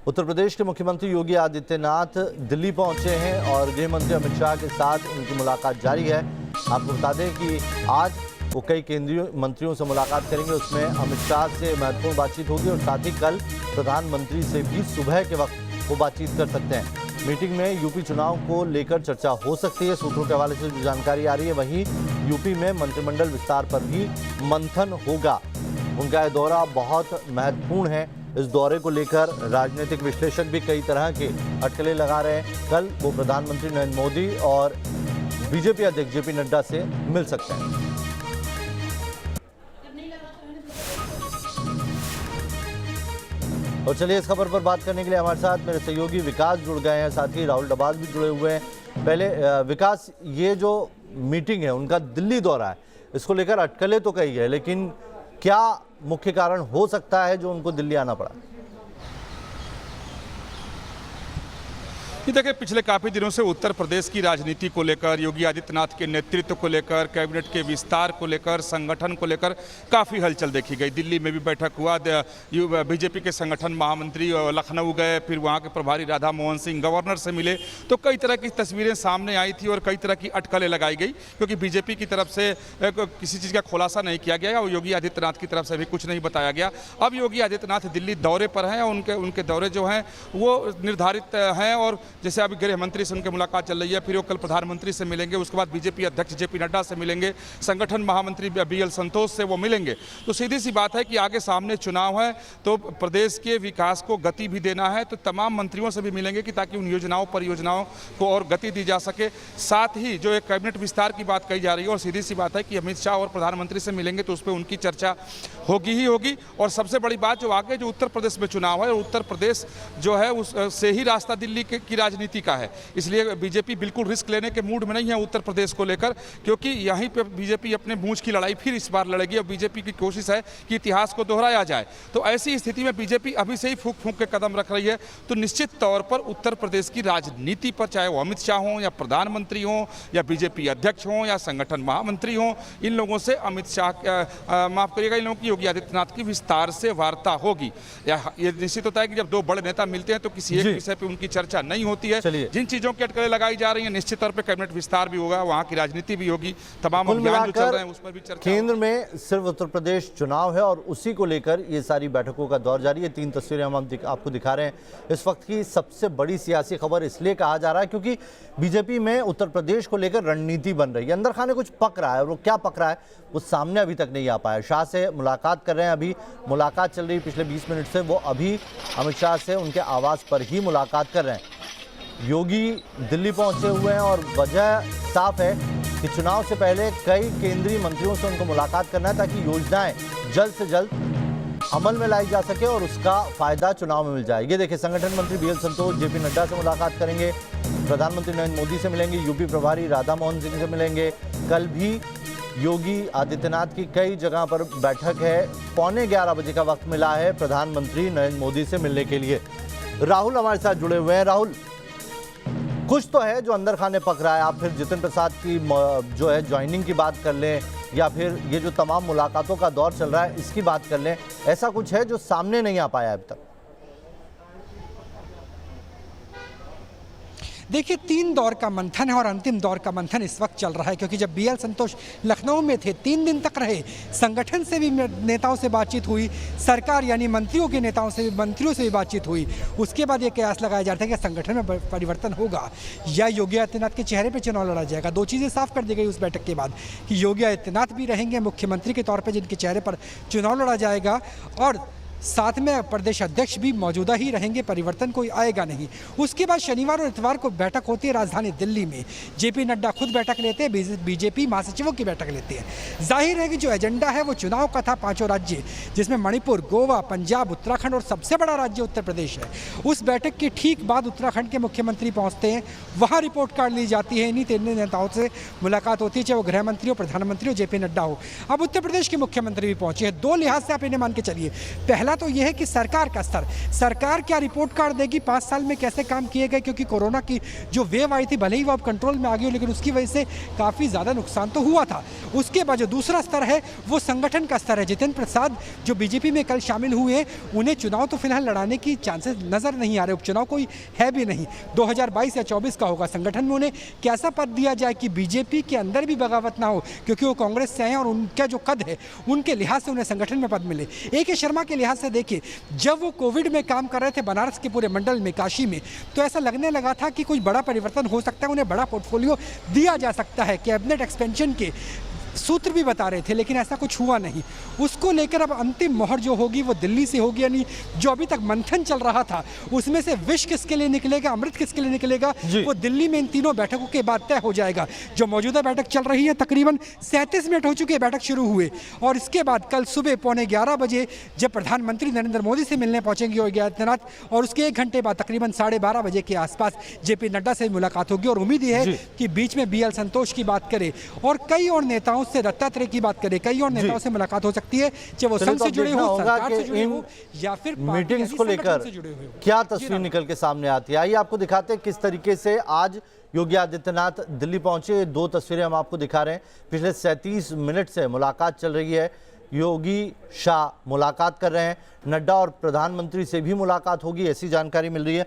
उत्तर प्रदेश के मुख्यमंत्री योगी आदित्यनाथ दिल्ली पहुंचे हैं और गृह मंत्री अमित शाह के साथ उनकी मुलाकात जारी है। आपको बता दें कि आज वो कई केंद्रीय मंत्रियों से मुलाकात करेंगे। उसमें अमित शाह से महत्वपूर्ण बातचीत होगी और साथ ही कल प्रधानमंत्री से भी सुबह के वक्त वो बातचीत कर सकते हैं। मीटिंग में यूपी चुनाव को लेकर चर्चा हो सकती है। सूत्रों के हवाले से जो जानकारी आ रही है, वहीं यूपी में मंत्रिमंडल विस्तार पर भी मंथन होगा। उनका यह दौरा बहुत महत्वपूर्ण है। इस दौरे को लेकर राजनीतिक विश्लेषक भी कई तरह के अटकलें लगा रहे हैं। कल वो प्रधानमंत्री नरेंद्र मोदी और बीजेपी अध्यक्ष जेपी नड्डा से मिल सकते हैं। और चलिए इस खबर पर बात करने के लिए हमारे साथ मेरे सहयोगी विकास जुड़ गए हैं, साथ ही राहुल डबाल भी जुड़े हुए हैं। पहले विकास, ये जो मीटिंग है उनका दिल्ली दौरा है, इसको लेकर अटकलें तो कही है, लेकिन क्या मुख्य कारण हो सकता है जो उनको दिल्ली आना पड़ा? देखिए, पिछले काफ़ी दिनों से उत्तर प्रदेश की राजनीति को लेकर, योगी आदित्यनाथ के नेतृत्व को लेकर, कैबिनेट के विस्तार को लेकर, संगठन को लेकर काफ़ी हलचल देखी गई। दिल्ली में भी बैठक हुआ, बीजेपी के संगठन महामंत्री लखनऊ गए, फिर वहाँ के प्रभारी राधा मोहन सिंह गवर्नर से मिले, तो कई तरह की तस्वीरें सामने आई थी और कई तरह की अटकलें लगाई गई, क्योंकि बीजेपी की तरफ से किसी चीज़ का खुलासा नहीं किया गया और योगी आदित्यनाथ की तरफ से भी कुछ नहीं बताया गया। अब योगी आदित्यनाथ दिल्ली दौरे पर हैं और उनके दौरे जो हैं वो निर्धारित हैं, और जैसे अभी गृह मंत्री से उनकी मुलाकात चल रही है, फिर वो कल प्रधानमंत्री से मिलेंगे, उसके बाद बीजेपी अध्यक्ष जेपी नड्डा से मिलेंगे, संगठन महामंत्री बीएल संतोष से वो मिलेंगे। तो सीधी सी बात है कि आगे सामने चुनाव है, तो प्रदेश के विकास को गति भी देना है, तो तमाम मंत्रियों से भी मिलेंगे कि ताकि उन योजनाओं परियोजनाओं को और गति दी जा सके। साथ ही जो एक कैबिनेट विस्तार की बात कही जा रही है, और सीधी सी बात है कि अमित शाह और प्रधानमंत्री से मिलेंगे तो उस पर उनकी चर्चा होगी ही होगी। और सबसे बड़ी बात जो आगे जो उत्तर प्रदेश में चुनाव है, उत्तर प्रदेश जो है उस से ही रास्ता दिल्ली की राजनीति का है, इसलिए बीजेपी बिल्कुल रिस्क लेने के मूड में नहीं है उत्तर प्रदेश को लेकर, क्योंकि यहीं पे बीजेपी अपने मूंछ की लड़ाई फिर इस बार लड़ेगी और बीजेपी की कोशिश है कि इतिहास को दोहराया जाए। तो ऐसी स्थिति में बीजेपी अभी से ही फूंक फूंक के कदम रख रही है। तो निश्चित तौर पर उत्तर प्रदेश की राजनीति पर, चाहे वो अमित शाह हों या प्रधानमंत्री हों या बीजेपी अध्यक्ष हों या संगठन महामंत्री हों, इन लोगों से अमित शाह माफ करिएगा, इन लोगों की योगी आदित्यनाथ की विस्तार से वार्ता होगी। ये निश्चित होता है कि जब दो बड़े नेता मिलते हैं तो किसी एक विषय पर उनकी चर्चा नहीं होती है। जिन चीजों की अटकलें लगाई जा रही हैं, निश्चित तौर पे कैबिनेट विस्तार भी होगा, वहां की राजनीति भी होगी, तमाम अभियान जो चल रहे हैं उस पर भी चर्चा। केंद्र में सिर्फ उत्तर प्रदेश चुनाव है और उसी को लेकर ये सारी बैठकों का दौर जारी है। 3 तस्वीरें हम आपको दिखा रहे हैं। इस वक्त की सबसे बड़ी सियासी खबर इसलिए कहा जा रहा है क्योंकि बीजेपी में उत्तर प्रदेश को लेकर रणनीति बन रही है। अंदर खाने कुछ पक रहा है, और वो क्या पक रहा है वो सामने अभी तक नहीं आ पाया। शाह से मुलाकात कर रहे हैं, अभी मुलाकात चल रही है पिछले 20 मिनट से। वो अभी अमित शाह से उनके आवास पर ही मुलाकात कर रहे हैं। योगी दिल्ली पहुंचे हुए हैं और वजह साफ है कि चुनाव से पहले कई केंद्रीय मंत्रियों से उनको मुलाकात करना है ताकि योजनाएं जल्द से जल्द अमल में लाई जा सके और उसका फायदा चुनाव में मिल जाए। ये देखिए, संगठन मंत्री बीएल संतोष जेपी नड्डा से मुलाकात करेंगे, प्रधानमंत्री नरेंद्र मोदी से मिलेंगे, यूपी प्रभारी राधा मोहन सिंह से मिलेंगे। कल भी योगी आदित्यनाथ की कई जगह पर बैठक है। 11:15 बजे का वक्त मिला है प्रधानमंत्री नरेंद्र मोदी से मिलने के लिए। राहुल हमारे साथ जुड़े हुए हैं। राहुल, कुछ तो है जो अंदर खाने पक रहा है। आप फिर जितिन प्रसाद की जो है ज्वाइनिंग की बात कर लें, या फिर ये जो तमाम मुलाकातों का दौर चल रहा है इसकी बात कर लें, ऐसा कुछ है जो सामने नहीं आ पाया अब तक? देखिए, 3 दौर का मंथन है और अंतिम दौर का मंथन इस वक्त चल रहा है, क्योंकि जब बीएल संतोष लखनऊ में थे 3 दिन तक रहे, संगठन से भी नेताओं से बातचीत हुई, सरकार यानी मंत्रियों के नेताओं से मंत्रियों से भी बातचीत हुई। उसके बाद ये कयास लगाया जाता है कि संगठन में परिवर्तन होगा या योगी आदित्यनाथ के चेहरे पर चुनाव लड़ा जाएगा। 2 चीज़ें साफ कर दी गई उस बैठक के बाद कि योगी आदित्यनाथ भी रहेंगे मुख्यमंत्री के तौर पर जिनके चेहरे पर चुनाव लड़ा जाएगा, और साथ में प्रदेश अध्यक्ष भी मौजूदा ही रहेंगे, परिवर्तन कोई आएगा नहीं। उसके बाद शनिवार और इतवार को बैठक होती है राजधानी दिल्ली में। जेपी नड्डा खुद बैठक लेते हैं, बीजेपी महासचिवों की बैठक लेते हैं। जाहिर है कि जो एजेंडा है वो चुनाव का था। 5 राज्य जिसमें मणिपुर, गोवा, पंजाब, उत्तराखंड और सबसे बड़ा राज्य उत्तर प्रदेश है। उस बैठक के ठीक बाद उत्तराखंड के मुख्यमंत्री पहुँचते हैं, वहाँ रिपोर्ट कार्ड ली जाती है। इन्हीं 3 नेताओं से मुलाकात होती है, चाहे वो गृह मंत्री हो, प्रधानमंत्री हो, जेपी नड्डा हो। अब उत्तर प्रदेश के मुख्यमंत्री भी पहुँचे हैं। 2 लिहाज से आप इन्हें मान के चलिए। पहला पहला तो यह है कि सरकार का स्तर, सरकार क्या रिपोर्ट कार्ड देगी 5 साल में कैसे काम किए गए, क्योंकि कोरोना की जो वेव आई थी भले ही वो अब कंट्रोल में आ गई हो, लेकिन उसकी वजह से काफ़ी ज़्यादा नुकसान तो हुआ था। उसके बाद जो दूसरा स्तर है वो संगठन का स्तर है। जितेंद्र प्रसाद जो बीजेपी में कल शामिल हुए हैं, उन्हें चुनाव तो फिलहाल लड़ाने की चांसेस नज़र नहीं आ रहे, उपचुनाव कोई है भी नहीं, 2022 या 24 का होगा। संगठन में उन्हें कैसा पद दिया जाए कि बीजेपी के अंदर भी बगावत ना हो, क्योंकि वो कांग्रेस से हैं और उनका जो कद है उनके लिहाज से उन्हें संगठन में पद मिले। AK शर्मा के लिहाज से देखिए, जब वो कोविड में काम कर रहे थे बनारस के पूरे मंडल में, काशी में, तो ऐसा लगने लगा था कि कुछ बड़ा परिवर्तन हो सकता है, उन्हें बड़ा पोर्टफोलियो दिया जा सकता है, कैबिनेट एक्सपेंशन के सूत्र भी बता रहे थे, लेकिन ऐसा कुछ हुआ नहीं। उसको लेकर अब अंतिम मोहर जो होगी वो दिल्ली से होगी, यानी जो अभी तक मंथन चल रहा था उसमें से विष किसके लिए निकलेगा, अमृत किसके लिए निकलेगा, वो दिल्ली में इन तीनों बैठकों के बाद तय हो जाएगा। जो मौजूदा बैठक चल रही है, तकरीबन 37 मिनट हो चुके हैं बैठक शुरू हुए, और इसके बाद कल सुबह 11:15 बजे जब प्रधानमंत्री नरेंद्र मोदी से मिलने पहुंचेंगे योगी आदित्यनाथ, और उसके 1 घंटे बाद तकरीबन 12:30 बजे के आसपास JP नड्डा से मुलाकात होगी। और उम्मीद यह है कि बीच में BL संतोष की बात करें और कई और नेताओं से, दत्तात्रेय की बात करें, कई और नेताओं से मुलाकात हो सकती है, चाहे वो संघ से जुड़े हो, सरकार से जुड़े हो, या फिर मीटिंग्स को लेकर क्या तस्वीर निकल के सामने आती है। आइए आपको दिखाते हैं किस तरीके से आज योगी आदित्यनाथ दिल्ली पहुंचे। 2 तस्वीरें हम आपको दिखा रहे हैं। पिछले 37 मिनट से मुलाकात चल रही है। योगी शाह मुलाकात कर रहे हैं, नड्डा और प्रधानमंत्री से भी मुलाकात होगी, ऐसी जानकारी मिल रही है।